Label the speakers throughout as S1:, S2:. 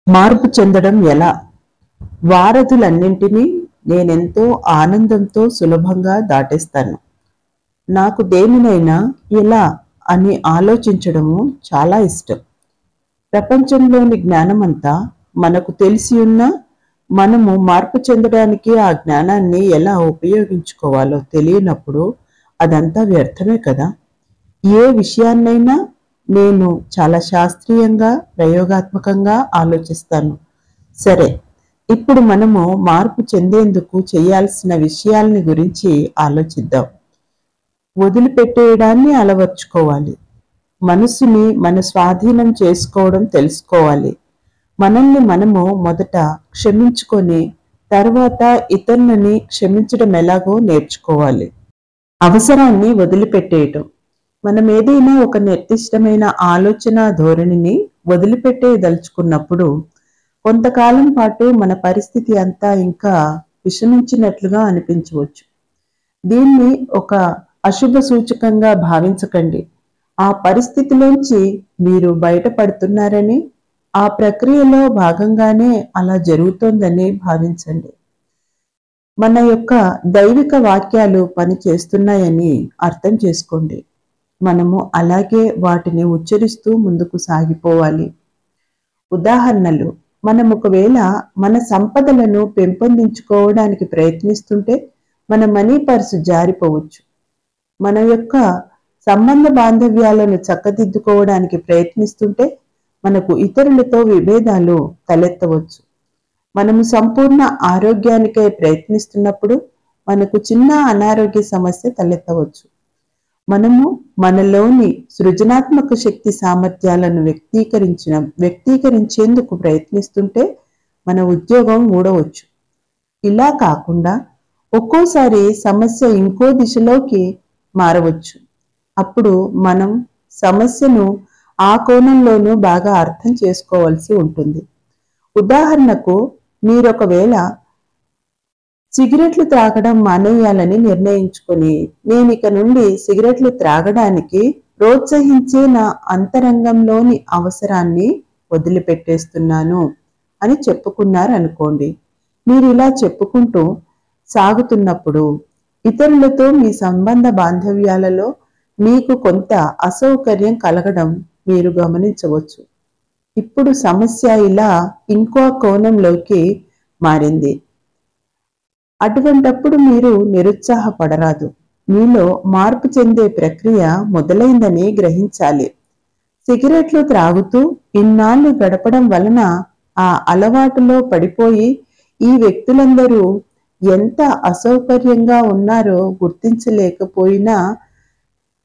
S1: మార్పు చెందడం ఎలా? వారధులన్నింటినీ నేనెంతో ఆనందంతో సులభంగా దాటేస్తాను. నాకు దేనినైనా ఎలా అని ఆలోచించడము చాలా ఇష్టం. ప్రపంచంలోని జ్ఞానమంతా మనకు తెలిసి ఉన్నా మనము మార్పు చెందడానికి ఆ జ్ఞానాన్ని ఎలా ఉపయోగించుకోవాలో తెలియనప్పుడు అదంతా వ్యర్థమే కదా. ఏ విషయాన్నైనా నేను చాలా శాస్త్రీయంగా ప్రయోగాత్మకంగా ఆలోచిస్తాను. సరే, ఇప్పుడు మనము మార్పు చెందేందుకు చేయాల్సిన విషయాల్ని గురించి ఆలోచిద్దాం. వదిలిపెట్టేయడాన్ని అలవర్చుకోవాలి. మనసుని మన స్వాధీనం చేసుకోవడం తెలుసుకోవాలి. మనల్ని మనము మొదట క్షమించుకొని తర్వాత ఇతరులని క్షమించడం ఎలాగో నేర్చుకోవాలి. అవసరాన్ని వదిలిపెట్టేయటం. మనం ఏదైనా ఒక నిర్దిష్టమైన ఆలోచన ధోరణిని వదిలిపెట్టేయదలుచుకున్నప్పుడు కొంతకాలం పాటు మన పరిస్థితి అంతా ఇంకా విషమించినట్లుగా అనిపించవచ్చు. దీన్ని ఒక అశుభ సూచకంగా భావించకండి. ఆ పరిస్థితిలోంచి మీరు బయటపడుతున్నారని, ఆ ప్రక్రియలో భాగంగానే అలా జరుగుతోందని భావించండి. మన యొక్క దైవిక వాక్యాలు పని చేస్తున్నాయని అర్థం చేసుకోండి. మనము అలాగే వాటిని ఉచ్చరిస్తూ ముందుకు సాగిపోవాలి. ఉదాహరణలు: మనం ఒకవేళ మన సంపదలను పెంపొందించుకోవడానికి ప్రయత్నిస్తుంటే మన మనీ పర్సు జారిపోవచ్చు. మన యొక్క సంబంధ బాంధవ్యాలను చక్కదిద్దుకోవడానికి ప్రయత్నిస్తుంటే మనకు ఇతరులతో విభేదాలు తలెత్తవచ్చు. మనము సంపూర్ణ ఆరోగ్యానికై ప్రయత్నిస్తున్నప్పుడు మనకు చిన్న అనారోగ్య సమస్య తలెత్తవచ్చు. మనము మనలోని సృజనాత్మక శక్తి సామర్థ్యాలను వ్యక్తీకరించేందుకు ప్రయత్నిస్తుంటే మన ఉద్యోగం ఊడవచ్చు. ఇలా కాకుండా ఒక్కోసారి సమస్య ఇంకో దిశలోకి మారవచ్చు. అప్పుడు మనం సమస్యను ఆ కోణంలోనూ బాగా అర్థం చేసుకోవాల్సి ఉంటుంది. ఉదాహరణకు, మీరొకవేళ సిగరెట్లు త్రాగడం మానేయాలని నిర్ణయించుకొని, నేను ఇక నుండి సిగరెట్లు త్రాగడానికి ప్రోత్సహించే నా అంతరంగంలోని అవసరాన్ని వదిలిపెట్టేస్తున్నాను అని చెప్పుకున్నారనుకోండి. మీరు ఇలా చెప్పుకుంటూ సాగుతున్నప్పుడు ఇతరులతో మీ సంబంధ బాంధవ్యాలలో మీకు కొంత అసౌకర్యం కలగడం మీరు గమనించవచ్చు. ఇప్పుడు సమస్య ఇలా ఇంకో కోణంలోకి మారింది. అటువంటప్పుడు మీరు నిరుత్సాహపడరాదు. మీలో మార్పు చెందే ప్రక్రియ మొదలైందని గ్రహించాలి. సిగరెట్లు త్రాగుతూ ఇన్నాళ్ళు గడపడం వలన ఆ అలవాటులో పడిపోయి ఈ వ్యక్తులందరూ ఎంత అసౌకర్యంగా ఉన్నారో గుర్తించలేకపోయినా,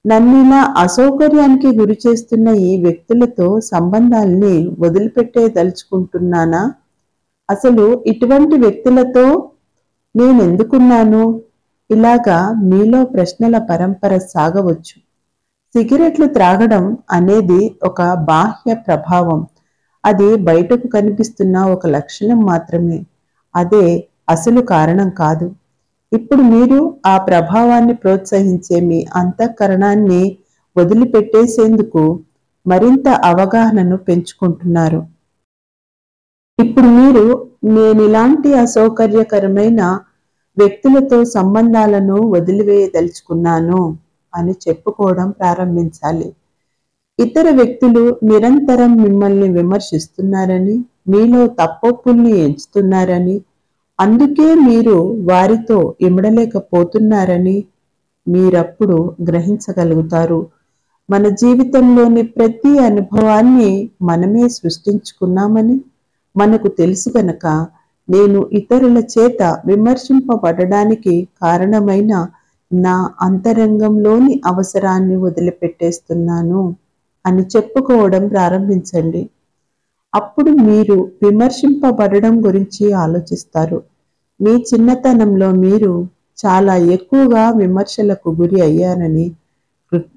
S1: నన్నిలా అసౌకర్యానికి గురి చేస్తున్న ఈ వ్యక్తులతో సంబంధాల్ని వదిలిపెట్టేదలుచుకుంటున్నానా? అసలు ఇటువంటి వ్యక్తులతో నేనెందుకున్నాను? ఇలాగా మీలో ప్రశ్నల పరంపర సాగవచ్చు. సిగరెట్లు త్రాగడం అనేది ఒక బాహ్య ప్రభావం. అది బయటకు కనిపిస్తున్న ఒక లక్షణం మాత్రమే. అదే అసలు కారణం కాదు. ఇప్పుడు మీరు ఆ ప్రభావాన్ని ప్రోత్సహించే మీ అంతఃకరణాన్ని వదిలిపెట్టేసేందుకు మరింత అవగాహనను పెంచుకుంటున్నారు. ఇప్పుడు మీరు నేనిలాంటి అసౌకర్యకరమైన వ్యక్తులతో సంబంధాలను వదిలివేయదలుచుకున్నాను అని చెప్పుకోవడం ప్రారంభించాలి. ఇతర వ్యక్తులు నిరంతరం మిమ్మల్ని విమర్శిస్తున్నారని, మీలో తప్పొప్పుల్ని ఎంచుతున్నారని, అందుకే మీరు వారితో ఇమడలేకపోతున్నారని మీరప్పుడు గ్రహించగలుగుతారు. మన జీవితంలోని ప్రతి అనుభవాన్ని మనమే సృష్టించుకున్నామని మనకు తెలుసు గనక, నేను ఇతరుల చేత విమర్శింపబడడానికి కారణమైన నా అంతరంగంలోని అవసరాన్ని వదిలిపెట్టేస్తున్నాను అని చెప్పుకోవడం ప్రారంభించండి. అప్పుడు మీరు విమర్శింపబడడం గురించి ఆలోచిస్తారు. మీ చిన్నతనంలో మీరు చాలా ఎక్కువగా విమర్శలకు గురి అయ్యారని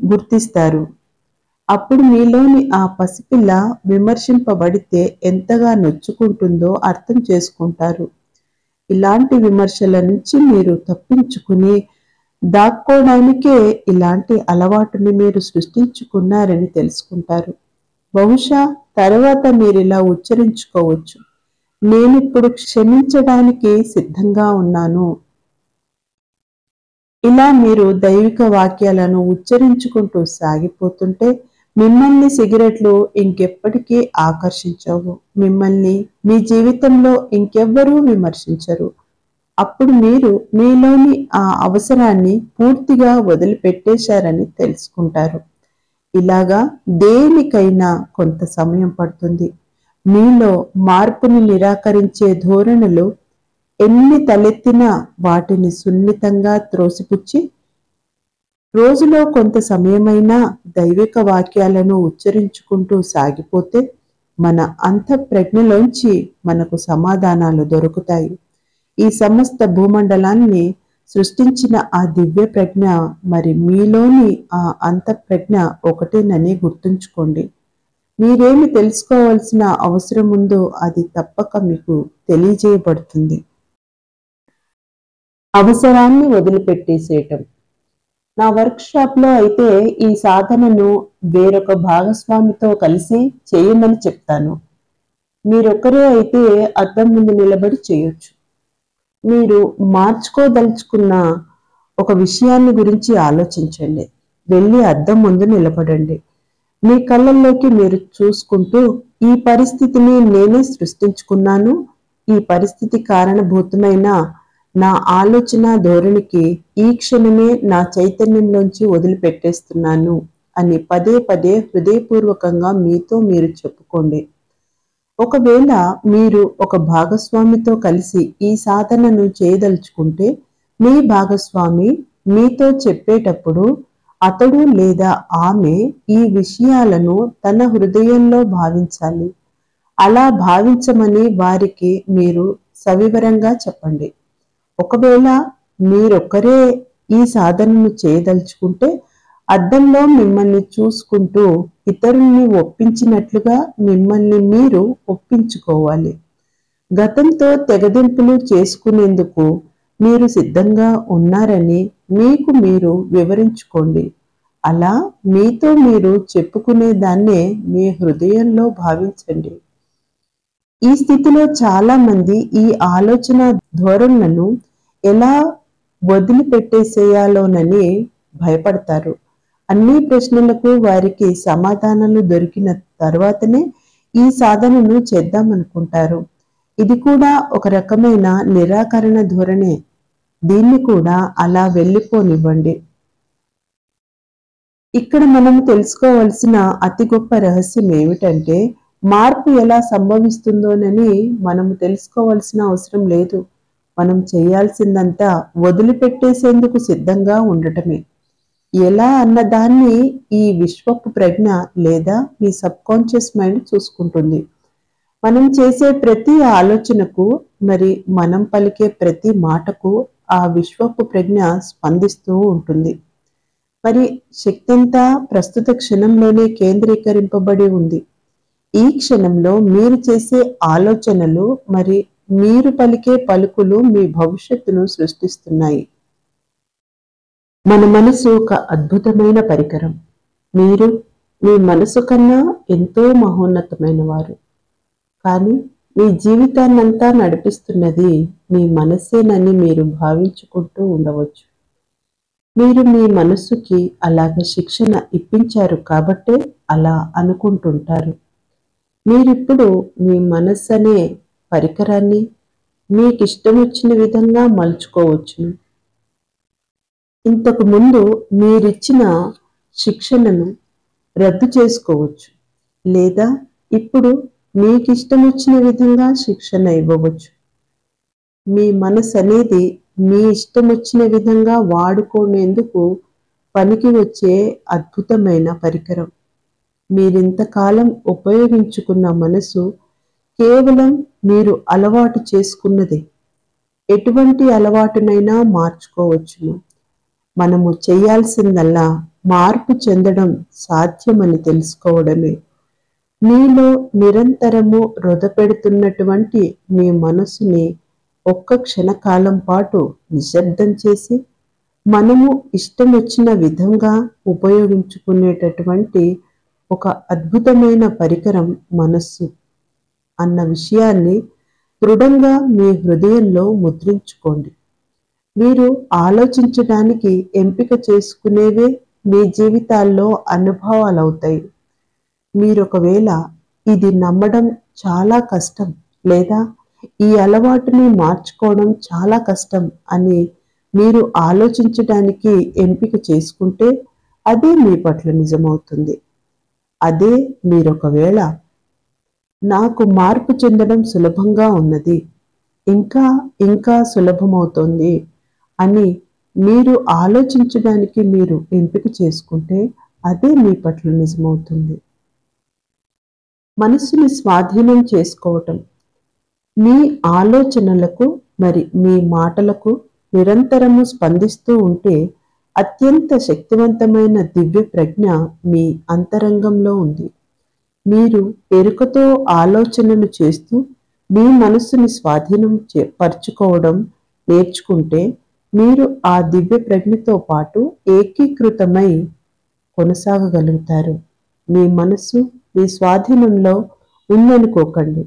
S1: గుర్తిస్తారు. అప్పుడు మీలోని ఆ పసిపిల్ల విమర్శింపబడితే ఎంతగా నొచ్చుకుంటుందో అర్థం చేసుకుంటారు. ఇలాంటి విమర్శల నుంచి మీరు తప్పించుకుని దాక్కోవడానికే ఇలాంటి అలవాటుని మీరు సృష్టించుకున్నారని తెలుసుకుంటారు. బహుశా తర్వాత మీరిలా ఉచ్చరించుకోవచ్చు: నేనిప్పుడు క్షమించడానికి సిద్ధంగా ఉన్నాను. ఇలా మీరు దైవిక వాక్యాలను ఉచ్చరించుకుంటూ సాగిపోతుంటే మిమ్మల్ని సిగరెట్లు ఇంకెప్పటికీ ఆకర్షించవు. మిమ్మల్ని మీ జీవితంలో ఇంకెవ్వరూ విమర్శించరు. అప్పుడు మీరు మీలోని ఆ అవసరాన్ని పూర్తిగా వదిలిపెట్టేశారని తెలుసుకుంటారు. ఇలాగా దేనికైనా కొంత సమయం పడుతుంది. మీలో మార్పుని నిరాకరించే ధోరణులు ఎన్ని తలెత్తినా వాటిని సున్నితంగా త్రోసిపుచ్చి రోజులో కొంత సమయమైనా దైవిక వాక్యాలను ఉచ్చరించుకుంటూ సాగిపోతే మన అంతఃప్రజ్ఞలోంచి మనకు సమాధానాలు దొరుకుతాయి. ఈ సమస్త భూమండలాన్ని సృష్టించిన ఆ దివ్య ప్రజ్ఞ మరి మీలోని ఆ అంతఃప్రజ్ఞ ఒకటేనని గుర్తుంచుకోండి. మీరేమి తెలుసుకోవాల్సిన అవసరం ఉందో అది తప్పక మీకు తెలియజేయబడుతుంది. అవసరాన్ని వదిలిపెట్టేసేయటం. నా వర్క్షాప్లో అయితే ఈ సాధనను వేరొక భాగస్వామితో కలిసి చేయమని చెప్తాను. మీరొక్కరే అయితే అద్దం ముందు నిలబడి చేయొచ్చు. మీరు మార్చుకోదలుచుకున్న ఒక విషయాన్ని గురించి ఆలోచించండి. వెళ్ళి అద్దం ముందు నిలబడండి. మీ కళ్ళల్లోకి మీరు చూసుకుంటూ, ఈ పరిస్థితిని నేనే సృష్టించుకున్నాను, ఈ పరిస్థితి కారణభూతమైన నా ఆలోచన ధోరణికి ఈ క్షణమే నా చైతన్యంలోంచి వదిలిపెట్టేస్తున్నాను అని పదే పదే హృదయపూర్వకంగా మీతో మీరు చెప్పుకోండి. ఒకవేళ మీరు ఒక భాగస్వామితో కలిసి ఈ సాధనను చేయదలుచుకుంటే మీ భాగస్వామి మీతో చెప్పేటప్పుడు అతడు లేదా ఆమె ఈ విషయాలను తన హృదయంలో భావించాలి. అలా భావించమని వారికి మీరు సవివరంగా చెప్పండి. ఒకవేళ మీరొక్కరే ఈ సాధనను చేయదలుచుకుంటే అద్దంలో మిమ్మల్ని చూసుకుంటూ ఇతరుల్ని ఒప్పించినట్లుగా మిమ్మల్ని మీరు ఒప్పించుకోవాలి. గతంతో తెగదెంపులు చేసుకునేందుకు మీరు సిద్ధంగా ఉన్నారని మీకు మీరు వివరించుకోండి. అలా మీతో మీరు చెప్పుకునే దాన్నే మీ హృదయంలో భావించండి. ఈ స్థితిలో చాలా మంది ఈ ఆలోచన ధోరణులను ఎలా వదిలిపెట్టేసేయాలోనని భయపడతారు. అన్ని ప్రశ్నలకు వారికి సమాధానాలు దొరికిన తర్వాతనే ఈ సాధనను చేద్దామనుకుంటారు. ఇది కూడా ఒక రకమైన నిరాకరణ ధోరణే. దీన్ని కూడా అలా వెళ్ళిపోనివ్వండి. ఇక్కడ మనం తెలుసుకోవాల్సిన అతి గొప్ప రహస్యం ఏమిటంటే, మార్పు ఎలా సంభవిస్తుందోనని మనము తెలుసుకోవాల్సిన అవసరం లేదు. మనం చేయాల్సిందంతా వదిలిపెట్టేసేందుకు సిద్ధంగా ఉండటమే. ఎలా అన్నదాన్ని ఈ విశ్వపు ప్రజ్ఞ లేదా మీ సబ్కాన్షియస్ మైండ్ చూసుకుంటుంది. మనం చేసే ప్రతి ఆలోచనకు మరి మనం పలికే ప్రతి మాటకు ఆ విశ్వపు ప్రజ్ఞ స్పందిస్తూ ఉంటుంది. మరి శక్తి అంతా ప్రస్తుత క్షణంలోనే కేంద్రీకరింపబడి ఉంది. ఈ క్షణంలో మీరు చేసే ఆలోచనలు మరి మీరు పలికే పలుకులు మీ భవిష్యత్తును సృష్టిస్తున్నాయి. మన మనసు ఒక అద్భుతమైన పరికరం. మీరు మీ మనసు కన్నా ఎంతో మహోన్నతమైన వారు. కానీ మీ జీవితాన్నంతా నడిపిస్తున్నది మీ మనస్సేనని మీరు భావించుకుంటూ ఉండవచ్చు. మీరు మీ మనస్సుకి అలాగ శిక్షణ ఇప్పించారు కాబట్టే అలా అనుకుంటుంటారు. మీరిప్పుడు మీ మనస్సు అనే పరికరాన్ని మీకిష్టం వచ్చిన విధంగా మలుచుకోవచ్చును. ఇంతకు ముందు మీరిచ్చిన శిక్షణను రద్దు చేసుకోవచ్చు, లేదా ఇప్పుడు మీకిష్టం వచ్చిన విధంగా శిక్షణ ఇవ్వవచ్చు. మీ మనసు అనేది మీ ఇష్టం వచ్చిన విధంగా వాడుకునేందుకు పనికి వచ్చే అద్భుతమైన పరికరం. మీరింతకాలం ఉపయోగించుకున్న మనసు కేవలం మీరు అలవాటు చేసుకున్నదే. ఎటువంటి అలవాటునైనా మార్చుకోవచ్చును. మనము చేయాల్సిందల్లా మార్పు చెందడం సాధ్యమని తెలుసుకోవడమే. మీలో నిరంతరము రొదపెడుతున్నటువంటి మీ మనసుని ఒక్క క్షణకాలం పాటు నిశ్శబ్దం చేసి మనము ఇష్టం వచ్చిన విధంగా ఉపయోగించుకునేటటువంటి ఒక అద్భుతమైన పరికరం మనస్సు అన్న విషయాన్ని దృఢంగా మీ హృదయంలో ముద్రించుకోండి. మీరు ఆలోచించడానికి ఎంపిక చేసుకునేవే మీ జీవితాల్లో అనుభవాలవుతాయి. మీరొకవేళ ఇది నమ్మడం చాలా కష్టం లేదా ఈ అలవాటుని మార్చుకోవడం చాలా కష్టం అని మీరు ఆలోచించడానికి ఎంపిక చేసుకుంటే అదే మీ పట్ల నిజమవుతుంది. అదే మీరొకవేళ నాకు మార్పు చెందడం సులభంగా ఉన్నది, ఇంకా ఇంకా సులభమవుతోంది అని మీరు ఆలోచించడానికి మీరు ఎంపిక చేసుకుంటే అదే మీ పట్ల నిజమవుతుంది. మనసుని స్వాధీనం చేసుకోవటం మీ ఆలోచనలకు మరి మీ మాటలకు నిరంతరము స్పందిస్తూ ఉంటే అత్యంత శక్తివంతమైన దివ్య ప్రజ్ఞ మీ అంతరంగంలో ఉంది. మీరు ఎరుకతో ఆలోచనలు చేస్తూ మీ మనస్సుని స్వాధీనం పరుచుకోవడం నేర్చుకుంటే మీరు ఆ దివ్య ప్రజ్ఞతో పాటు ఏకీకృతమై కొనసాగగలుగుతారు. మీ మనస్సు మీ స్వాధీనంలో ఉందనుకోకండి,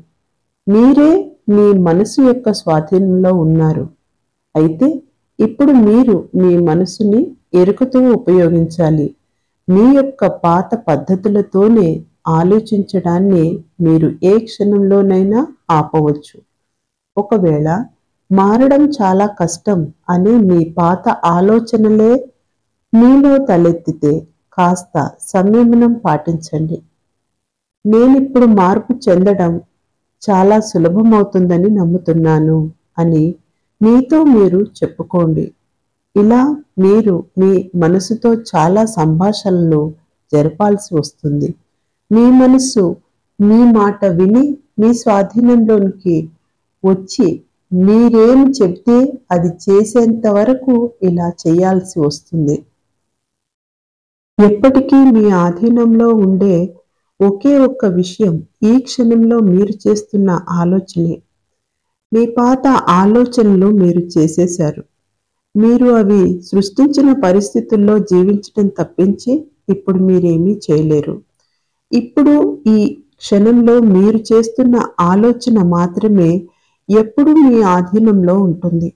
S1: మీరే మీ మనసు యొక్క స్వాధీనంలో ఉన్నారు. అయితే ఇప్పుడు మీరు మీ మనసుని ఎరుకతో ఉపయోగించాలి. మీ యొక్క పాత పద్ధతులతోనే ఆలోచించడాన్ని మీరు ఏ క్షణంలోనైనా ఆపవచ్చు. ఒకవేళ మారడం చాలా కష్టం అనే మీ పాత ఆలోచనలే మీలో తలెత్తితే కాస్త సంయమనం పాటించండి. నేనిప్పుడు మార్పు చెందడం చాలా సులభమవుతుందని నమ్ముతున్నాను అని మీతో మీరు చెప్పుకోండి. ఇలా మీరు మీ మనసుతో చాలా సంభాషణలు జరపాల్సి వస్తుంది. మీ మనసు మీ మాట విని మీ స్వాధీనంలోనికి వచ్చి మీరేం చెప్తే అది చేసేంత వరకు ఇలా చేయాల్సి వస్తుంది. ఎప్పటికీ మీ ఆధీనంలో ఉండే ఒకే ఒక్క విషయం ఈ క్షణంలో మీరు చేస్తున్న ఆలోచనే. మీ పాత ఆలోచనలు మీరు చేసేశారు. మీరు అవి సృష్టించిన పరిస్థితుల్లో జీవించడం తప్పించి ఇప్పుడు మీరేమీ చేయలేరు. ఇప్పుడు ఈ క్షణంలో మీరు చేస్తున్న ఆలోచన మాత్రమే ఎప్పుడు మీ ఆధీనంలో ఉంటుంది.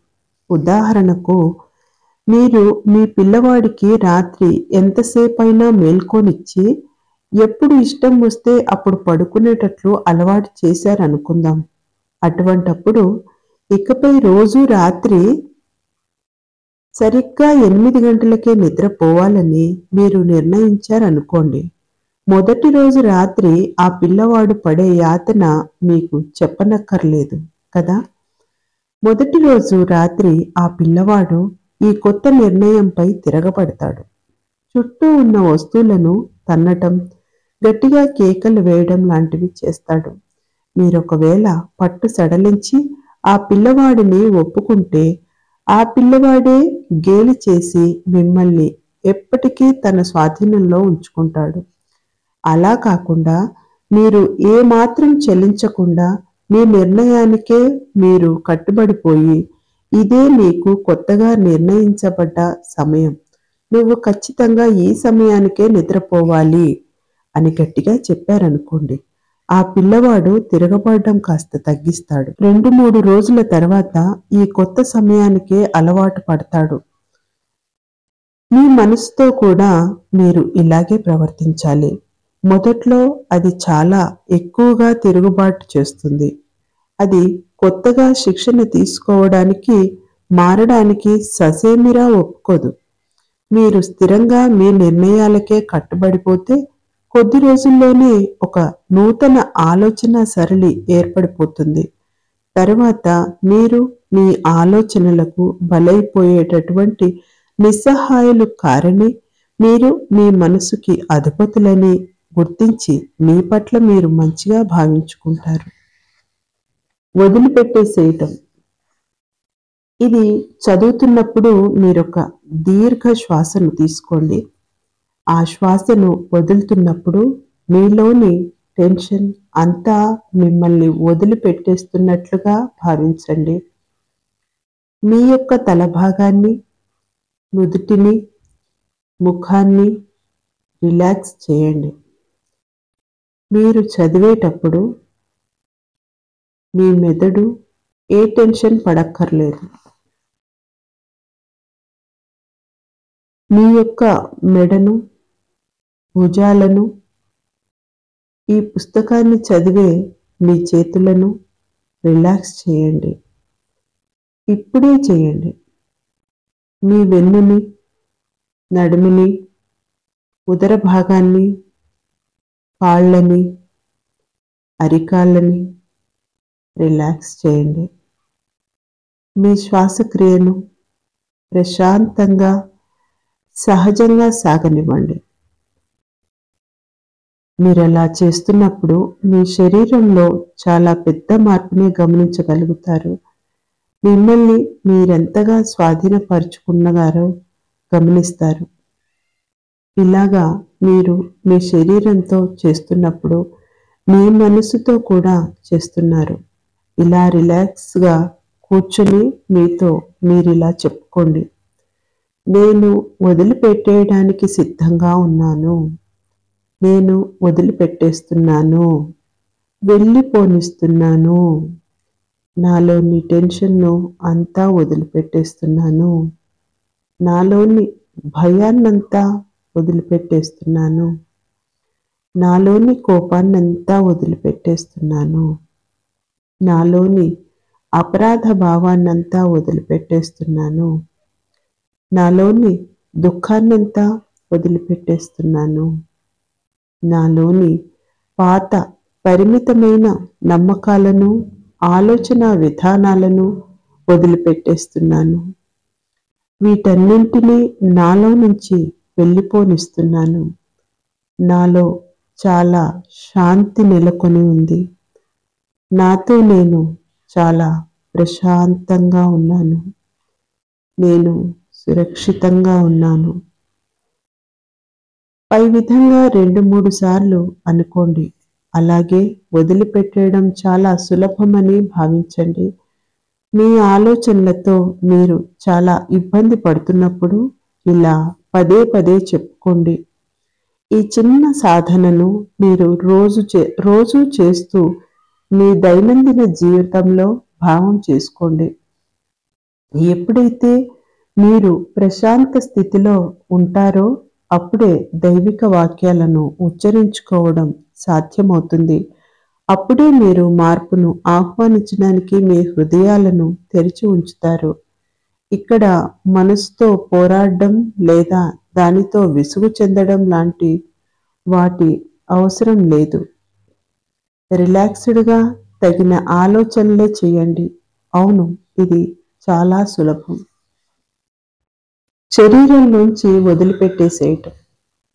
S1: ఉదాహరణకు, మీరు మీ పిల్లవాడికి రాత్రి ఎంతసేపైనా మేల్కొనిచ్చి ఎప్పుడు ఇష్టం వస్తే అప్పుడు పడుకునేటట్లు అలవాటు చేశారనుకుందాం. అటువంటప్పుడు ఇకపై రోజు రాత్రి సరిగ్గా 8 గంటలకే నిద్రపోవాలని మీరు నిర్ణయించారనుకోండి. మొదటి రోజు రాత్రి ఆ పిల్లవాడు పడే యాతన మీకు చెప్పనక్కర్లేదు కదా. మొదటి రోజు రాత్రి ఆ పిల్లవాడు ఈ కొత్త నిర్ణయంపై తిరగబడతాడు. చుట్టూ ఉన్న వస్తువులను తన్నటం, గట్టిగా కేకలు వేయడం లాంటివి చేస్తాడు. మీరొకవేళ పట్టు సడలించి ఆ పిల్లవాడిని ఒప్పుకుంటే ఆ పిల్లవాడే గేలి చేసి మిమ్మల్ని ఎప్పటికీ తన స్వాధీనంలో ఉంచుకుంటాడు. అలా కాకుండా మీరు ఏమాత్రం చెల్లించకుండా మీ నిర్ణయానికే మీరు కట్టుబడిపోయి ఇదే నీకు కొత్తగా నిర్ణయించబడ్డ సమయం, నువ్వు ఖచ్చితంగా ఈ సమయానికే నిద్రపోవాలి అని గట్టిగా చెప్పారనుకోండి. ఆ పిల్లవాడు తిరగబడడం కాస్త తగ్గిస్తాడు. 2-3 రోజుల తర్వాత ఈ కొత్త సమయానికే అలవాటు పడతాడు. మీ మనసుతో కూడా మీరు ఇలాగే ప్రవర్తించాలి. మొదట్లో అది చాలా ఎక్కువగా తిరుగుబాటు చేస్తుంది. అది కొత్తగా శిక్షణ తీసుకోవడానికి, మారడానికి ససేమిరా ఒప్పుకోదు. మీరు స్థిరంగా మీ నిర్ణయాలకే కట్టుబడిపోతే కొద్ది రోజుల్లోనే ఒక నూతన ఆలోచన సరళి ఏర్పడిపోతుంది. తరువాత మీరు మీ ఆలోచనలకు బలైపోయేటటువంటి నిస్సహాయులు కారని, మీరు మీ మనసుకి అధిపతులని గుర్తించి మీ పట్ల మీరు మంచిగా భావించుకుంటారు. వదిలిపెట్టేసేయటం. ఇది చదువుతున్నప్పుడు మీరొక దీర్ఘ శ్వాసను తీసుకోండి. ఆ శ్వాసను వదులుతున్నప్పుడు మీలోని టెన్షన్ అంతా మిమ్మల్ని వదిలిపెట్టేస్తున్నట్లుగా భావించండి. మీ యొక్క తల భాగాన్ని, నుదుటిని, ముఖాన్ని రిలాక్స్ చేయండి. మీరు చదివేటప్పుడు మీ మెదడు ఏ టెన్షన్ పడక్కర్లేదు. మీ యొక్క మెడను, భుజాలను, ఈ పుస్తకాన్ని చదివే మీ చేతులను రిలాక్స్ చేయండి. ఇప్పుడే చేయండి. మీ వెన్నుని, నడుముని, ఉదర భాగాన్ని, కాళ్ళని, అరికాళ్ళని రిలాక్స్ చేయండి. మీ శ్వాసక్రియను ప్రశాంతంగా, సహజంగా సాగనివ్వండి. మీరు అలా చేస్తున్నప్పుడు మీ శరీరంలో చాలా పెద్ద మార్పుని గమనించగలుగుతారు. మిమ్మల్ని మీరెంతగా స్వాధీనపరుచుకున్నారో గమనిస్తారు. ఇలాగా మీరు మీ శరీరంతో చేస్తున్నప్పుడు మీ మనసుతో కూడా చేస్తున్నారు. ఇలా రిలాక్స్గా కూర్చొని మీతో మీరిలా చెప్పుకోండి, నేను వదిలిపెట్టేయడానికి సిద్ధంగా ఉన్నాను, నేను వదిలిపెట్టేస్తున్నాను, వెళ్ళిపోనిస్తున్నాను, నాలోని టెన్షన్ను అంతా వదిలిపెట్టేస్తున్నాను, నాలోని భయాన్నంతా వదిలిపెట్టేస్తున్నాను, నాలోని కోపాన్నంతా వదిలిపెట్టేస్తున్నాను, నాలోని అపరాధ భావాన్నంతా వదిలిపెట్టేస్తున్నాను, నాలోని దుఃఖాన్నంతా వదిలిపెట్టేస్తున్నాను, నాలోని పాత పరిమితమైన నమ్మకాలను, ఆలోచన విధానాలను వదిలిపెట్టేస్తున్నాను. వీటన్నింటినీ నాలో నుంచి వెళ్ళిపోనిస్తున్నాను. నాలో చాలా శాంతి నెలకొని ఉంది. నాతో నేను చాలా ప్రశాంతంగా ఉన్నాను. నేను సురక్షితంగా ఉన్నాను. పై విధంగా 2-3 సార్లు అనుకోండి. అలాగే వదిలిపెట్టేయడం చాలా సులభమని భావించండి. మీ ఆలోచనలతో మీరు చాలా ఇబ్బంది పడుతున్నప్పుడు ఇలా పదే పదే చెప్పుకోండి. ఈ చిన్న సాధనను మీరు రోజు చేస్తూ మీ దైనందిన జీవితంలో భావం చేసుకోండి. ఎప్పుడైతే మీరు ప్రశాంత స్థితిలో ఉంటారో అప్పుడే దైవిక వాక్యాలను ఉచ్చరించుకోవడం సాధ్యమవుతుంది. అప్పుడే మీరు మార్పును ఆహ్వానించడానికి మీ హృదయాలను తెరిచి ఉంచుతారు. ఇక్కడ మనసుతో పోరాడడం లేదా దానితో విసుగు చెందడం లాంటి వాటి అవసరం లేదు. రిలాక్స్డ్గా తగిన ఆలోచనలే చేయండి. అవును, ఇది చాలా సులభం. శరీరంలోంచి వదిలిపెట్టేసేయటం.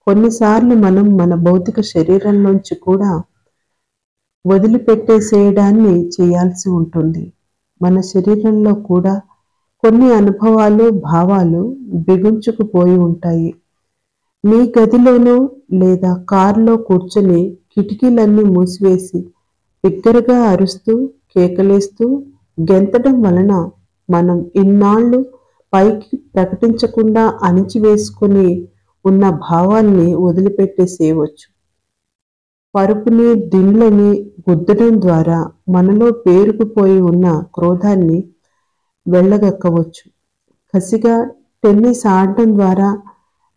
S1: కొన్నిసార్లు మనం మన భౌతిక శరీరంలోంచి కూడా వదిలిపెట్టేసేయడాన్ని చేయాల్సి ఉంటుంది. మన శరీరంలో కూడా కొన్ని అనుభవాలు, భావాలు బిగుంచుకుపోయి ఉంటాయి. మీ గదిలోనో లేదా కారులో కూర్చొని కిటికీలన్నీ మూసివేసి బిగ్గరగా అరుస్తూ, కేకలేస్తూ, గెంతడం వలన మనం ఇన్నాళ్ళు పైకి ప్రకటించకుండా అణిచివేసుకుని ఉన్న భావాల్ని వదిలిపెట్టేసేయవచ్చు. పరుపుని, దిండ్లని గుద్దడం ద్వారా మనలో పేరుకుపోయి ఉన్న క్రోధాన్ని వెళ్ళగక్కవచ్చు. కసిగా టెన్నిస్ ఆడడం ద్వారా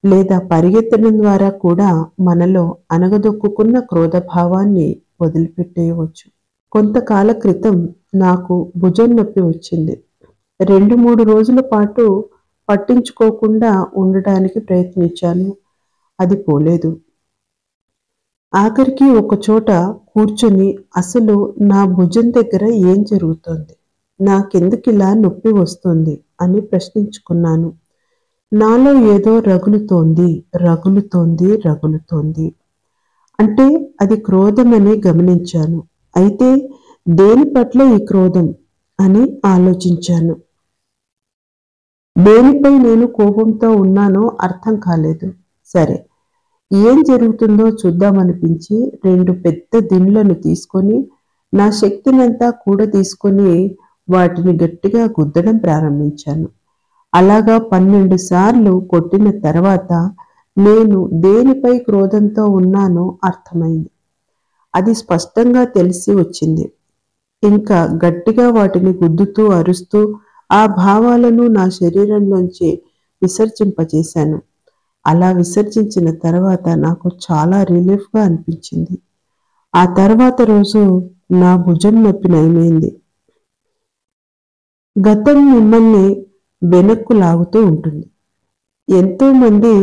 S1: లేదా పరిగెత్తడం ద్వారా కూడా మనలో అణగదొక్కుకున్న క్రోధభావాన్ని వదిలిపెట్టేయవచ్చు. కొంతకాల క్రితం నాకు భుజం నొప్పి వచ్చింది. 2-3 రోజుల పాటు పట్టించుకోకుండా ఉండడానికి ప్రయత్నించాను. అది పోలేదు. ఆఖరికి ఒకచోట కూర్చొని అసలు నా భుజం దగ్గర ఏం జరుగుతోంది, నాకెందుకిలా నొప్పి వస్తుంది అని ప్రశ్నించుకున్నాను. నాలో ఏదో రగులుతోంది. అంటే అది క్రోధమని గమనించాను. అయితే దేని పట్ల ఈ క్రోధం అని ఆలోచించాను. దేనిపై నేను కోపంతో ఉన్నానో అర్థం కాలేదు. సరే, ఏం జరుగుతుందో చూద్దామనిపించి 2 పెద్ద దిండ్లను తీసుకొని నా శక్తినంతా కూడా తీసుకొని వాటిని గట్టిగా గుద్దడం ప్రారంభించాను. అలాగా 12 సార్లు కొట్టిన తర్వాత నేను దేనిపై క్రోధంతో ఉన్నానో అర్థమైంది. అది స్పష్టంగా తెలిసి వచ్చింది. ఇంకా గట్టిగా వాటిని గుద్దుతూ అరుస్తూ ఆ భావాలను నా శరీరంలోంచి విసర్జింపచేశాను. అలా విసర్జించిన తర్వాత నాకు చాలా రిలీఫ్గా అనిపించింది. ఆ తర్వాత రోజు నా భుజం నొప్పి నయమైంది. గతం మిమ్మల్ని వెనక్కు లాగుతూ ఉంటుంది. ఎంతోమంది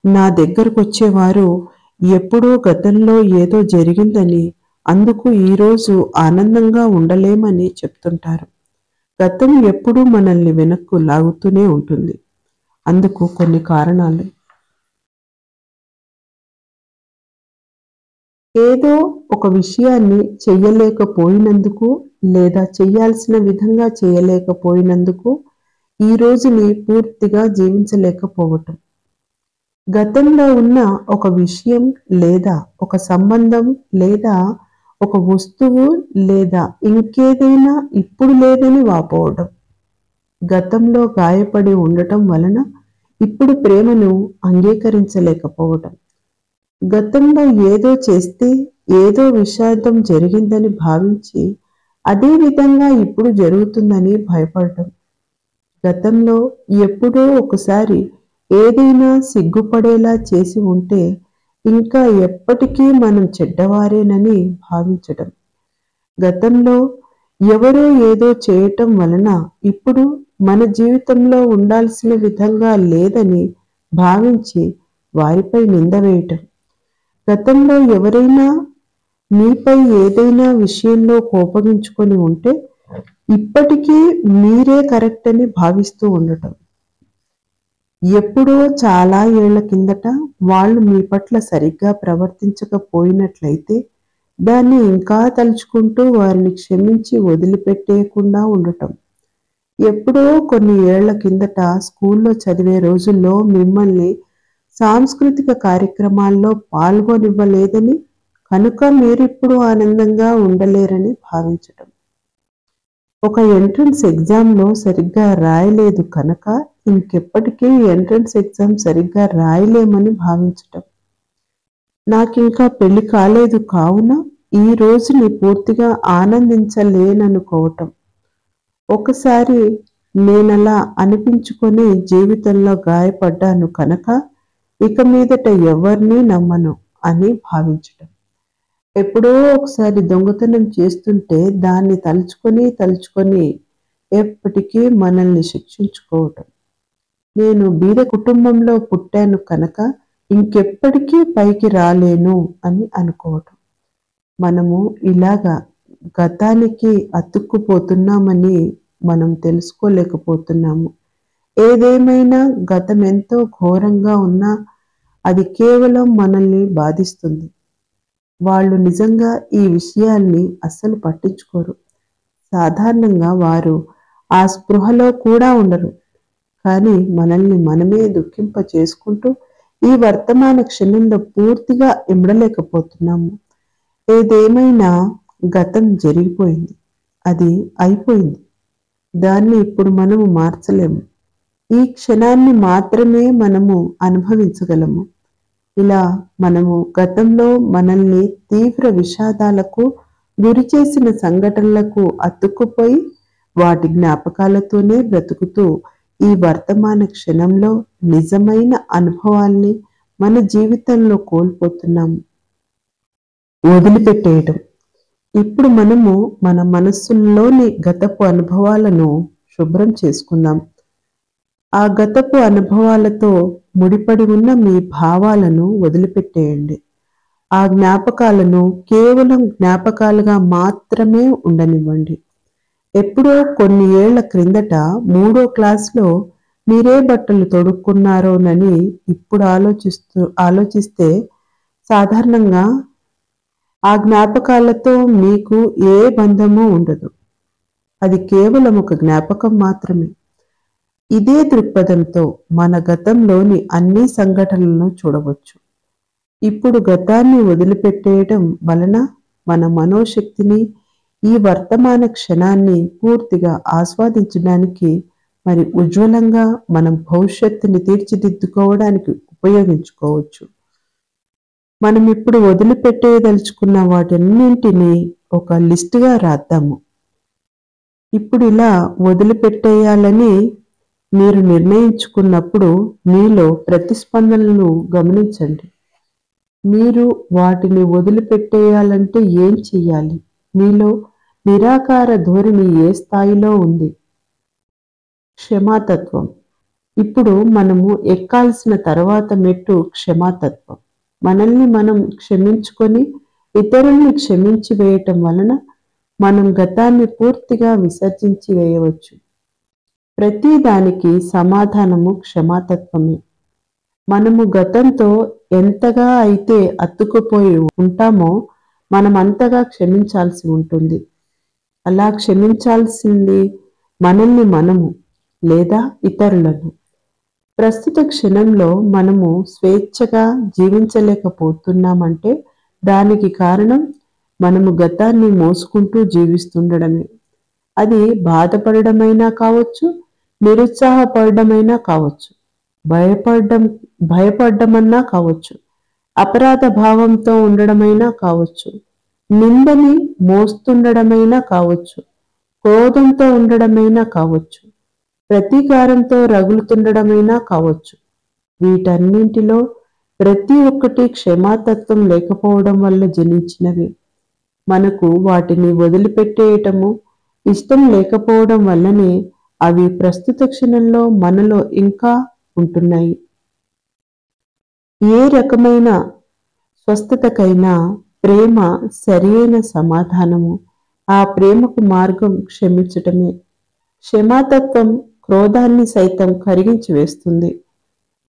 S1: నా దగ్గరకు వచ్చేవారు ఎప్పుడో గతంలో ఏదో జరిగిందని, అందుకు ఈరోజు ఆనందంగా ఉండలేమని చెప్తుంటారు. గతం ఎప్పుడూ మనల్ని వెనక్కు లాగుతూనే ఉంటుంది. అందుకు కొన్ని కారణాలు. ఏదో ఒక విషయాన్ని చెయ్యలేకపోయినందుకు లేదా చెయ్యాల్సిన విధంగా చేయలేకపోయినందుకు ఈ రోజుని పూర్తిగా జీవించలేకపోవటం. గతంలో ఉన్న ఒక విషయం లేదా ఒక సంబంధం లేదా ఒక వస్తువు లేదా ఇంకేదైనా ఇప్పుడు లేదని వాపోవడం. గతంలో గాయపడి ఉండటం వలన ఇప్పుడు ప్రేమను అంగీకరించలేకపోవటం. గతంలో ఏదో చేస్తే ఏదో విషాదం జరిగిందని భావించి అదే విధంగా ఇప్పుడు జరుగుతుందని భయపడటం. గతంలో ఎప్పుడో ఒకసారి ఏదైనా సిగ్గుపడేలా చేసి ఉంటే ఇంకా ఎప్పటికీ మనం చెడ్డవారేనని భావించటం. గతంలో ఎవరో ఏదో చేయటం వలన ఇప్పుడు మన జీవితంలో ఉండాల్సిన విధంగా లేదని భావించి వారిపై నింద వేయటం. గతంలో ఎవరైనా మీపై ఏదైనా విషయంలో కోపగించుకొని ఉంటే ఇప్పటికీ మీరే కరెక్ట్ అని భావిస్తూ ఉండటం. ఎప్పుడో చాలా ఏళ్ల కిందట వాళ్ళు మీ పట్ల సరిగ్గా ప్రవర్తించకపోయినట్లయితే దాన్ని ఇంకా తలుచుకుంటూ వారిని క్షమించి వదిలిపెట్టేయకుండా ఉండటం. ఎప్పుడో కొన్ని ఏళ్ల కిందట స్కూల్లో చదివే రోజుల్లో మిమ్మల్ని సాంస్కృతిక కార్యక్రమాల్లో పాల్గొనివ్వలేదని, కనుక మీరిప్పుడు ఆనందంగా ఉండలేరని భావించటం. ఒక ఎంట్రన్స్ ఎగ్జామ్లో సరిగ్గా రాయలేదు కనుక ఇంకెప్పటికీ ఎంట్రన్స్ ఎగ్జామ్ సరిగ్గా రాయలేమని భావించటం. నాకింకా పెళ్లి కాలేదు కావున ఈ రోజుని పూర్తిగా ఆనందించలేననుకోవటం. ఒకసారి నేనలా అనిపించుకొని జీవితంలో గాయపడ్డాను కనుక ఇక మీదట ఎవరినీ నమ్మను అని భావించటం. ఎప్పుడో ఒకసారి దొంగతనం చేస్తుంటే దాన్ని తలుచుకొని ఎప్పటికీ మనల్ని శిక్షించుకోవటం. నేను బీద కుటుంబంలో పుట్టాను కనుక ఇంకెప్పటికీ పైకి రాలేను అని అనుకోవటం. మనము ఇలాగా గతానికి అతుక్కుపోతున్నామని మనం తెలుసుకోలేకపోతున్నాము. ఏదేమైనా గతం ఎంతో ఘోరంగా ఉన్నా అది కేవలం మనల్ని బాధిస్తుంది. వాళ్ళు నిజంగా ఈ విషయాల్ని అస్సలు పట్టించుకోరు. సాధారణంగా వారు ఆ స్పృహలో కూడా ఉండరు. కానీ మనల్ని మనమే దుఃఖింప చేసుకుంటూ ఈ వర్తమాన క్షణంలో పూర్తిగా ఇమడలేకపోతున్నాము. ఏదేమైనా గతం జరిగిపోయింది. అది అయిపోయింది. దాన్ని ఇప్పుడు మనము మార్చలేము. ఈ క్షణాన్ని మాత్రమే మనము అనుభవించగలము. ఇలా మనము గతంలో మనల్ని తీవ్ర విషాదాలకు గురి చేసిన సంఘటనలకు అతుక్కుపోయి వాటి జ్ఞాపకాలతోనే బ్రతుకుతూ ఈ వర్తమాన క్షణంలో నిజమైన అనుభవాల్ని మన జీవితంలో కోల్పోతున్నాము. వదిలిపెట్టేయటం. ఇప్పుడు మనము మన మనస్సుల్లోని గతపు అనుభవాలను శుభ్రం చేసుకుందాం. ఆ గతపు అనుభవాలతో ముడిపడి ఉన్న మీ భావాలను వదిలిపెట్టేయండి. ఆ జ్ఞాపకాలను కేవలం జ్ఞాపకాలుగా మాత్రమే ఉండనివ్వండి. ఎప్పుడో కొన్ని ఏళ్ల క్రిందట 3వ క్లాసులో మీరే బట్టలు తొడుక్కున్నారోనని ఇప్పుడు ఆలోచిస్తే సాధారణంగా ఆ జ్ఞాపకాలతో మీకు ఏ బంధము ఉండదు. అది కేవలం ఒక జ్ఞాపకం మాత్రమే. ఇదే దృక్పథంతో మన గతంలోని అన్ని సంఘటనలను చూడవచ్చు. ఇప్పుడు గతాన్ని వదిలిపెట్టేయడం వలన మన మనోశక్తిని ఈ వర్తమాన క్షణాన్ని పూర్తిగా ఆస్వాదించడానికి మరి ఉజ్వలంగా మనం భవిష్యత్తుని తీర్చిదిద్దుకోవడానికి ఉపయోగించుకోవచ్చు. మనం ఇప్పుడు వదిలిపెట్టేయదలుచుకున్న వాటన్నింటినీ ఒక లిస్టుగా రాద్దాము. ఇప్పుడు ఇలా వదిలిపెట్టేయాలని మీరు నిర్ణయించుకున్నప్పుడు మీలో ప్రతిస్పందనలను గమనించండి. మీరు వాటిని వదిలిపెట్టేయాలంటే ఏం చెయ్యాలి? మీలో నిరాకార ధోరణి ఏ స్థాయిలో ఉంది? క్షమాతత్వం. ఇప్పుడు మనము ఎక్కాల్సిన తర్వాత మెట్టు క్షమాతత్వం. మనల్ని మనం క్షమించుకొని ఇతరుల్ని క్షమించి వేయటం వలన మనం గతాన్ని పూర్తిగా విసర్జించి వేయవచ్చు. ప్రతి దానికి సమాధానము క్షమాతత్వమే. మనము గతంతో ఎంతగా అయితే అతుక్కుపోయి ఉంటామో మనం అంతగా క్షమించాల్సి ఉంటుంది. అలా క్షమించాల్సింది మనల్ని మనము లేదా ఇతరులను. ప్రస్తుత క్షణంలో మనము స్వేచ్ఛగా జీవించలేకపోతున్నామంటే దానికి కారణం మనము గతాన్ని మోసుకుంటూ జీవిస్తుండడమే. అది బాధపడమైనా కావచ్చు, నిరుత్సాహపడమైనా కావచ్చు, భయపడ్డమన్నా కావచ్చు, అపరాధ భావంతో ఉండడమైనా కావచ్చు, నిందని మోస్తుండడమైనా కావచ్చు, క్రోధంతో ఉండడమైనా కావచ్చు, ప్రతీకారంతో రగులుతుండడమైనా కావచ్చు. వీటన్నింటిలో ప్రతి ఒక్కటి క్షమాతత్వం లేకపోవడం వల్ల జనించినవి. మనకు వాటిని వదిలిపెట్టేయటము ఇష్టం లేకపోవడం వల్లనే అవి ప్రస్తుత క్షణంలో మనలో ఇంకా ఉంటున్నాయి. ఏ రకమైన స్వస్థతకైనా ప్రేమ సరియైన సమాధానము. ఆ ప్రేమకు మార్గం క్షమించటమే. క్షమాతత్వం క్రోధాన్ని సైతం కరిగించి వేస్తుంది.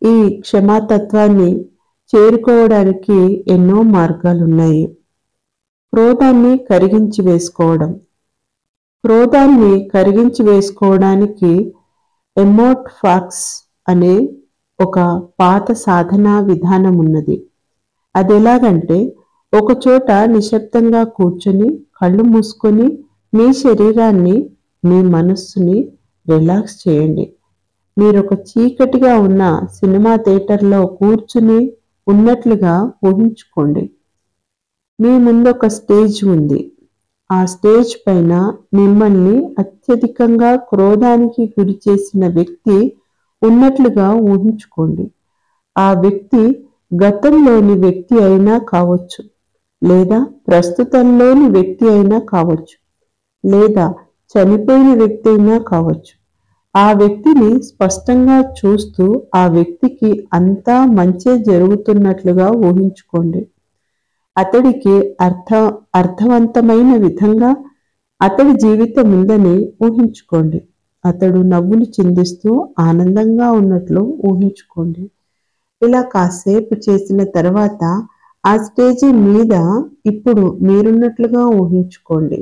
S1: ఈ క్షమాతత్వాన్ని చేరుకోవడానికి ఎన్నో మార్గాలున్నాయి. క్రోధాన్ని కరిగించి వేసుకోవడం. క్రోధాన్ని కరిగించి వేసుకోవడానికి ఎమోట్ ఫాక్స్ అనే ఒక పాత సాధనా విధానం ఉన్నది. అది ఎలాగంటే, ఒకచోట నిశ్శబ్దంగా కూర్చొని కళ్ళు మూసుకొని మీ శరీరాన్ని, మీ మనస్సుని రిలాక్స్ చేయండి. మీరు ఒక చీకటిగా ఉన్న సినిమా థియేటర్లో కూర్చుని ఉన్నట్లుగా ఊహించుకోండి. మీ ముందు ఒక స్టేజ్ ఉంది. ఆ స్టేజ్ పైన మిమ్మల్ని అత్యధికంగా క్రోధానికి గురి చేసిన వ్యక్తి ఉన్నట్లుగా ఊహించుకోండి. ఆ వ్యక్తి గతంలోని వ్యక్తి అయినా కావచ్చు, లేదా ప్రస్తుతంలోని వ్యక్తి అయినా కావచ్చు, లేదా చనిపోయిన వ్యక్తి అయినా కావచ్చు. ఆ వ్యక్తిని స్పష్టంగా చూస్తూ ఆ వ్యక్తికి అంతా మంచే జరుగుతున్నట్లుగా ఊహించుకోండి. అతడికి అర్థవంతమైన విధంగా అతడి జీవితం ఉందని ఊహించుకోండి. అతడు నవ్వులు చిందిస్తూ ఆనందంగా ఉన్నట్లు ఊహించుకోండి. ఇలా కాసేపు చేసిన తర్వాత ఆ స్టేజి మీద ఇప్పుడు మీరున్నట్లుగా ఊహించుకోండి.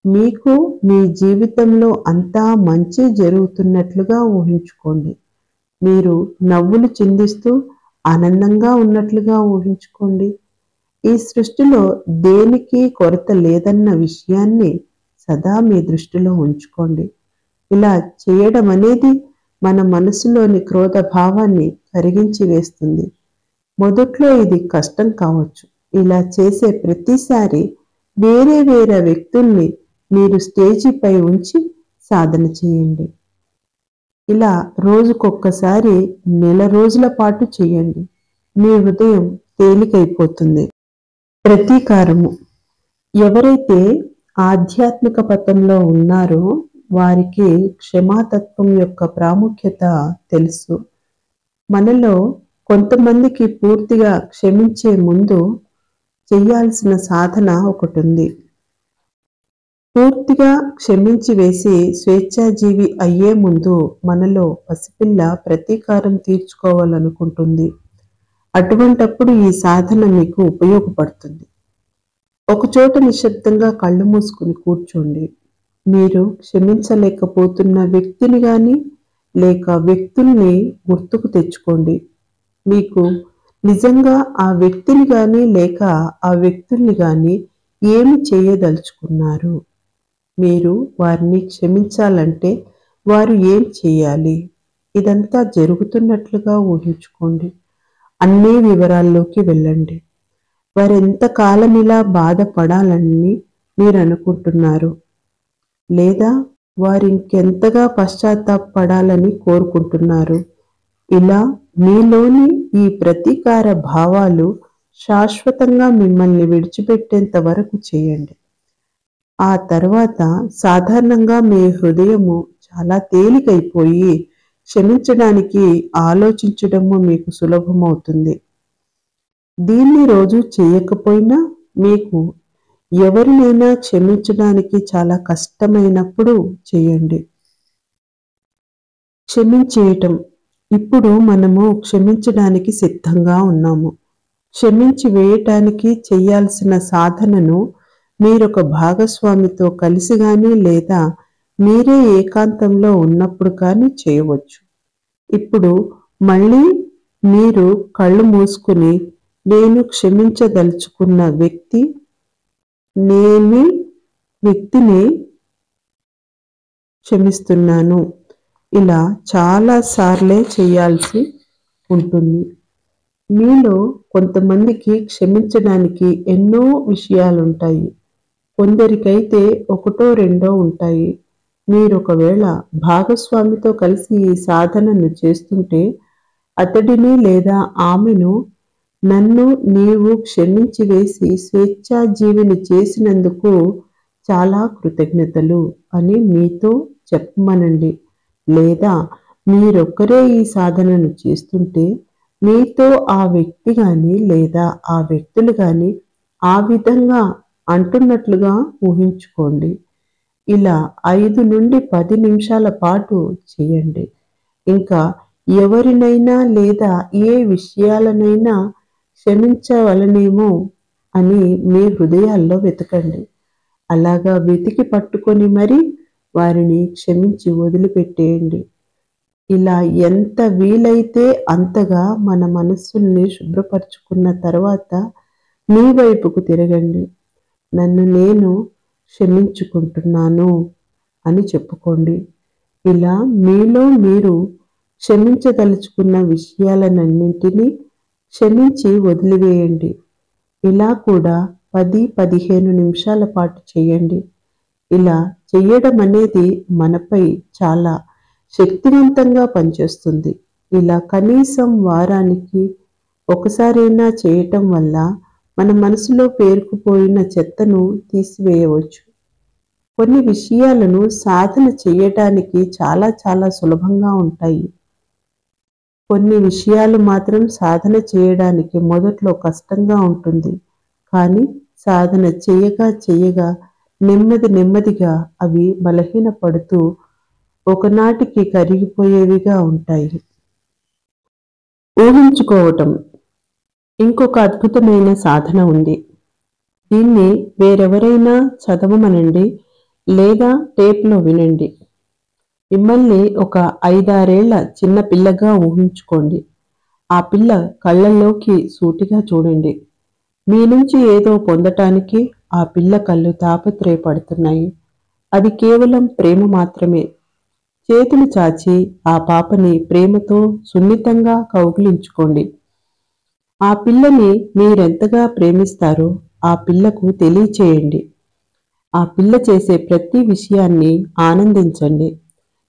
S1: మీకు మీ జీవితంలో అంతా మంచి జరుగుతున్నట్లుగా ఊహించుకోండి. మీరు నవ్వులు చిందిస్తూ ఆనందంగా ఉన్నట్లుగా ఊహించుకోండి. ఈ సృష్టిలో దేనికి కొరత లేదన్న విషయాన్ని సదా మీ దృష్టిలో ఉంచుకోండి. ఇలా చేయడం అనేది మన మనసులోని క్రోధ భావాన్ని కరిగించి వేస్తుంది. మొదట్లో ఇది కష్టం కావచ్చు. ఇలా చేసే ప్రతిసారి వేరే వేరే వ్యక్తుల్ని మీరు స్టేజిపై ఉంచి సాధన చేయండి. ఇలా రోజుకొక్కసారి నెల రోజుల పాటు చేయండి. మీ హృదయం తేలికైపోతుంది. ప్రతీకారము. ఎవరైతే ఆధ్యాత్మిక పథంలో ఉన్నారో వారికి క్షమాతత్వం యొక్క ప్రాముఖ్యత తెలుసు. మనలో కొంతమందికి పూర్తిగా క్షమించే ముందు చేయాల్సిన సాధన ఒకటి ఉంది. పూర్తిగా క్షమించి వేసి స్వేచ్ఛాజీవి అయ్యే ముందు మనలో పసిపిల్ల ప్రతీకారం తీర్చుకోవాలనుకుంటుంది. అటువంటప్పుడు ఈ సాధన మీకు ఉపయోగపడుతుంది. ఒకచోట నిశ్శబ్దంగా కళ్ళు మూసుకుని కూర్చోండి. మీరు క్షమించలేకపోతున్న వ్యక్తిని కానీ లేక వ్యక్తుల్ని గుర్తుకు తెచ్చుకోండి. మీకు నిజంగా ఆ వ్యక్తిని కానీ లేక ఆ వ్యక్తుల్ని కానీ ఏమి చేయదలుచుకున్నారు? మీరు వారిని క్షమించాలంటే వారు ఏం చేయాలి? ఇదంతా జరుగుతున్నట్లుగా ఊహించుకోండి. అన్ని వివరాల్లోకి వెళ్ళండి. వారెంతకాలం ఇలా బాధపడాలని మీరు అనుకుంటున్నారు? లేదా వారింకెంతగా పశ్చాత్తాపపడాలని కోరుకుంటున్నారు? ఇలా మీలోని ఈ ప్రతీకార భావాలు శాశ్వతంగా మిమ్మల్ని విడిచిపెట్టేంత వరకు చేయండి. ఆ తర్వాత సాధారణంగా మీ హృదయము చాలా తేలికైపోయి క్షమించడానికి ఆలోచించడము మీకు సులభమవుతుంది. దీన్ని రోజు చేయకపోయినా మీకు ఎవరినైనా క్షమించడానికి చాలా కష్టమైనప్పుడు చేయండి. క్షమించేయటం. ఇప్పుడు మనము క్షమించడానికి సిద్ధంగా ఉన్నాము. క్షమించి వేయటానికి చేయాల్సిన సాధనను మీరొక భాగస్వామితో కలిసి గాని లేదా మీరే ఏకాంతంలో ఉన్నప్పుడు కానీ చేయవచ్చు. ఇప్పుడు మళ్ళీ మీరు కళ్ళు మూసుకుని నేను క్షమించదలుచుకున్న వ్యక్తిని క్షమిస్తున్నాను. ఇలా చాలా సార్లే చేయాల్సి ఉంటుంది. మీలో కొంతమందికి క్షమించడానికి ఎన్నో విషయాలుంటాయి. కొందరికైతే ఒకటో రెండో ఉంటాయి. మీరొకవేళ భాగస్వామితో కలిసి ఈ సాధనను చేస్తుంటే అతడిని లేదా ఆమెను నన్ను నీవు క్షమించి వేసి స్వేచ్ఛాజీవిని చేసినందుకు చాలా కృతజ్ఞతలు అని మీతో చెప్పమనండి. లేదా మీరొక్కరే ఈ సాధనను చేస్తుంటే మీతో ఆ వ్యక్తి కానీ లేదా ఆ వ్యక్తులు కానీ ఆ విధంగా అంటున్నట్లుగా ఊహించుకోండి. ఇలా 5 నుండి 10 నిమిషాల పాటు చేయండి. ఇంకా ఎవరినైనా లేదా ఏ విషయాలనైనా క్షమించవలనేమో అని మీ హృదయాల్లో వెతకండి. అలాగా వెతికి పట్టుకొని మరి వారిని క్షమించి వదిలిపెట్టేయండి. ఇలా ఎంత వీలైతే అంతగా మన మనస్సుల్ని శుభ్రపరచుకున్న తర్వాత మీ వైపుకు తిరగండి. నన్ను నేను క్షమించుకుంటున్నాను అని చెప్పుకోండి. ఇలా మీలో మీరు క్షమించదలుచుకున్న విషయాలన్నింటినీ క్షమించి వదిలివేయండి. ఇలా కూడా 10-15 నిమిషాల పాటు చేయండి. ఇలా చేయడం అనేది మనపై చాలా శక్తివంతంగా పనిచేస్తుంది. ఇలా కనీసం వారానికి ఒకసారైనా చేయటం వల్ల మన మనసులో పేరుకుపోయిన చెత్తను తీసివేయవచ్చు. కొన్ని విషయాలను సాధన చేయటానికి చాలా చాలా సులభంగా ఉంటాయి. కొన్ని విషయాలు మాత్రం సాధన చేయడానికి మొదట్లో కష్టంగా ఉంటుంది. కానీ సాధన చేయగా నెమ్మదిగా అవి బలహీనపడుతూ ఒకనాటికి కరిగిపోయేవిగా ఉంటాయి. ఊహించుకోవటం. ఇంకొక అద్భుతమైన సాధన ఉంది. దీన్ని వేరెవరైనా చదవమనండి లేదా టేప్లో వినండి. మిమ్మల్ని ఒక 5-6 ఏళ్ల చిన్న పిల్లగా ఊహించుకోండి. ఆ పిల్ల కళ్ళల్లోకి సూటిగా చూడండి. మీ నుంచి ఏదో పొందటానికి ఆ పిల్ల కళ్ళు తాపత్రయపడుతున్నాయి. అది కేవలం ప్రేమ మాత్రమే. చేతులు చాచి ఆ పాపని ప్రేమతో సున్నితంగా కౌగిలించుకోండి. ఆ పిల్లని మీరెంతగా ప్రేమిస్తారో ఆ పిల్లకు తెలియచేయండి. ఆ పిల్ల చేసే ప్రతి విషయాన్ని ఆనందించండి.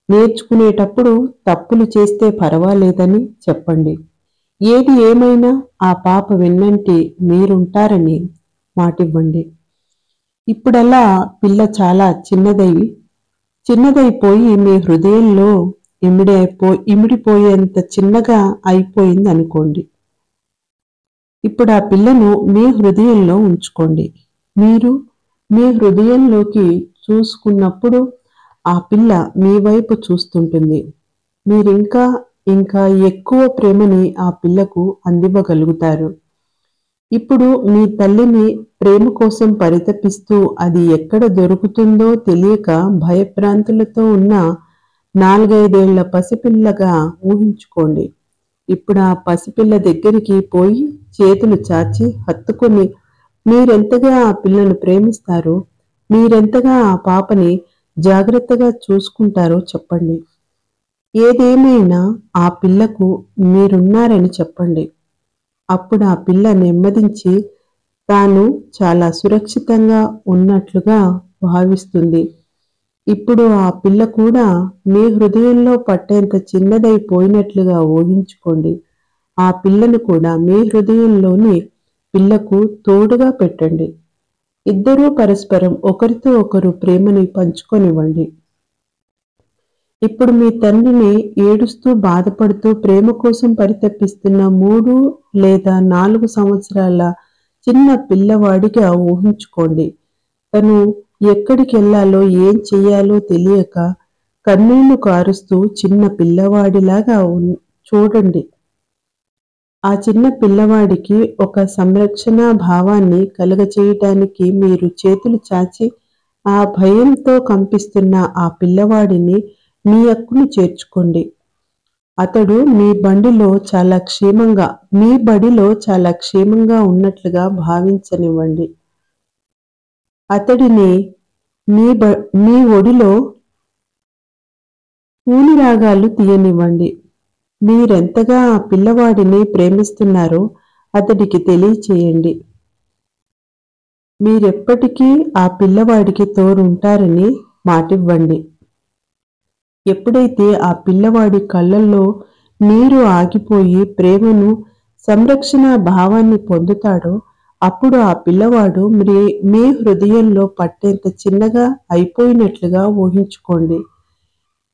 S1: నేర్చుకునేటప్పుడు తప్పులు చేస్తే పర్వాలేదని చెప్పండి. ఏది ఏమైనా ఆ పాప వెన్నంటి మీరుంటారని మాటివ్వండి. ఇప్పుడలా పిల్ల చాలా చిన్నదైపోయి మీ హృదయంలో ఇమిడిపోయేంత చిన్నగా అయిపోయింది అనుకోండి. ఇప్పుడు ఆ పిల్లను మీ హృదయంలో ఉంచుకోండి. మీరు మీ హృదయంలోకి చూసుకున్నప్పుడు ఆ పిల్ల మీ వైపు చూస్తుంటుంది. ఇంకా ఎక్కువ ప్రేమని ఆ పిల్లకు అందివ్వగలుగుతారు. ఇప్పుడు మీ తల్లిని ప్రేమ కోసం పరితపిస్తూ అది ఎక్కడ దొరుకుతుందో తెలియక భయభ్రాంతులతో ఉన్న 4-5 ఏళ్ల పసిపిల్లగా ఊహించుకోండి. ఇప్పుడు ఆ పసిపిల్ల దగ్గరికి పోయి చేతులు చాచి హత్తుకొని మీరెంతగా ఆ పిల్లను ప్రేమిస్తారో, మీరెంతగా ఆ పాపని జాగ్రత్తగా చూసుకుంటారో చెప్పండి. ఏదేమైనా ఆ పిల్లకు మీరున్నారని చెప్పండి. అప్పుడు ఆ పిల్ల నెమ్మదించి తాను చాలా సురక్షితంగా ఉన్నట్లుగా భావిస్తుంది. ఇప్పుడు ఆ పిల్ల కూడా మీ హృదయంలో పట్టేంత చిన్నదైపోయినట్లుగా ఊహించుకోండి. ఆ పిల్లను కూడా మీ హృదయంలోని పిల్లకు తోడుగా పెట్టండి. ఇద్దరూ పరస్పరం ఒకరితో ఒకరు ప్రేమని పంచుకొనివ్వండి. ఇప్పుడు మీ తండ్రిని ఏడుస్తూ బాధపడుతూ ప్రేమ కోసం పరితపిస్తున్న 3 లేదా 4 సంవత్సరాల చిన్న పిల్లవాడిగా ఊహించుకోండి. తను ఎక్కడికెళ్లాలో ఏం చెయ్యాలో తెలియక కన్నీళ్లు కారుస్తూ చిన్న పిల్లవాడిలాగా చూడండి. ఆ చిన్న పిల్లవాడికి ఒక సంరక్షణ భావాన్ని కలుగచేయటానికి మీరు చేతులు చాచి ఆ భయంతో కంపిస్తున్న ఆ పిల్లవాడిని మీ హక్కును చేర్చుకోండి. అతడు మీ బడిలో చాలా క్షేమంగా ఉన్నట్లుగా భావించనివ్వండి. అతడిని మీ ఒడిలో పూని రాగాలు తీయనివ్వండి. మీరెంతగా ఆ పిల్లవాడిని ప్రేమిస్తున్నారో అతడికి తెలియచేయండి. మీరెప్పటికీ ఆ పిల్లవాడికి తోడుంటారని మాటివ్వండి. ఎప్పుడైతే ఆ పిల్లవాడి కళ్ళల్లో నీరు ఆగిపోయి ప్రేమను, సంరక్షణ భావాన్ని పొందుతాడో అప్పుడు ఆ పిల్లవాడు మీ హృదయంలో పట్టేంత చిన్నగా అయిపోయినట్లుగా ఊహించుకోండి.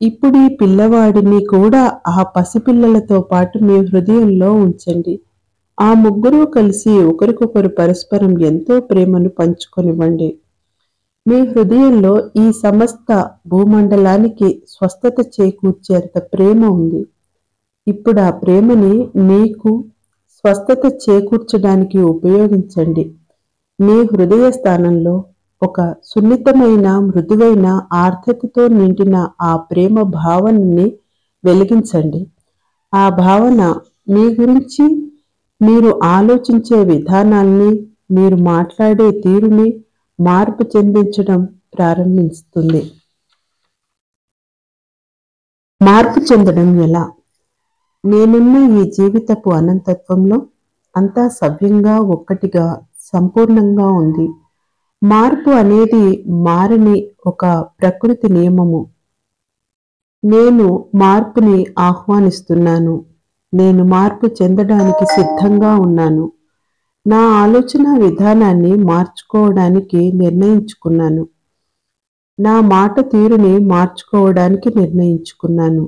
S1: ఇప్పుడు ఈ పిల్లవాడిని కూడా ఆ పసిపిల్లలతో పాటు మీ హృదయంలో ఉంచండి. ఆ ముగ్గురూ కలిసి ఒకరికొకరు పరస్పరం ఎంతో ప్రేమను పంచుకొనివ్వండి. మీ హృదయంలో ఈ సమస్త భూమండలానికి స్వస్థత చేకూర్చేంత ప్రేమ ఉంది. ఇప్పుడు ఆ ప్రేమని మీకు స్వస్థత చేకూర్చడానికి ఉపయోగించండి. మీ హృదయ స్థానంలో ఒక సున్నితమైన, మృదువైన, ఆర్ద్రతతో నిండిన ఆ ప్రేమ భావనని వెలిగించండి. ఆ భావన మీ గురించి, మీరు ఆలోచించే విధానాన్ని, మీరు మాట్లాడే తీరుని మార్పు చెందించడం ప్రారంభిస్తుంది. మార్పు చెందడం ఎలా? నేనున్న ఈ జీవితపు అనంతత్వంలో అంతా సవ్యంగా, ఒక్కటిగా, సంపూర్ణంగా ఉంది. మార్పు అనేది మారని ఒక ప్రకృతి నియమము. నేను మార్పుని ఆహ్వానిస్తున్నాను. నేను మార్పు చెందడానికి సిద్ధంగా ఉన్నాను. నా ఆలోచన విధానాన్ని మార్చుకోవడానికి నిర్ణయించుకున్నాను. నా మాట తీరుని మార్చుకోవడానికి నిర్ణయించుకున్నాను.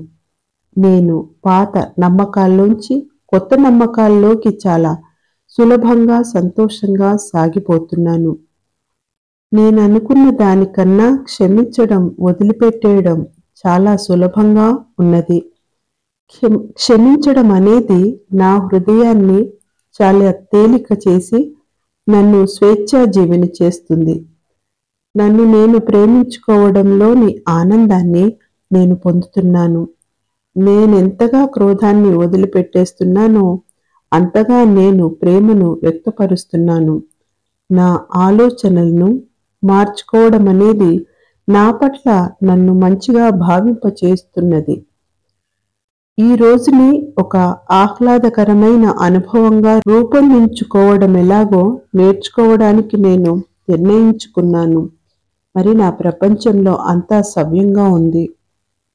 S1: నేను పాత నమ్మకాల్లోంచి కొత్త నమ్మకాల్లోకి చాలా సులభంగా, సంతోషంగా సాగిపోతున్నాను. నేను అనుకున్న దానికన్నా క్షమించడం, వదిలిపెట్టేయడం చాలా సులభంగా ఉన్నది. క్షమించడం అనేది నా హృదయాన్ని చాలా తేలిక చేసి నన్ను స్వేచ్ఛాజీవిని చేస్తుంది. నన్ను నేను ప్రేమించుకోవడంలోని ఆనందాన్ని నేను పొందుతున్నాను. నేనెంతగా క్రోధాన్ని వదిలిపెట్టేస్తున్నానో అంతగా నేను ప్రేమను వ్యక్తపరుస్తున్నాను. నా ఆలోచనలను మార్చుకోవడం అనేది నా పట్ల నన్ను మంచిగా భావింపచేస్తున్నది. ఈ రోజుని ఒక ఆహ్లాదకరమైన అనుభవంగా రూపొందించుకోవడం ఎలాగో నేర్చుకోవడానికి నేను నిర్ణయించుకున్నాను. మరి నా ప్రపంచంలో అంతా సవ్యంగా ఉంది.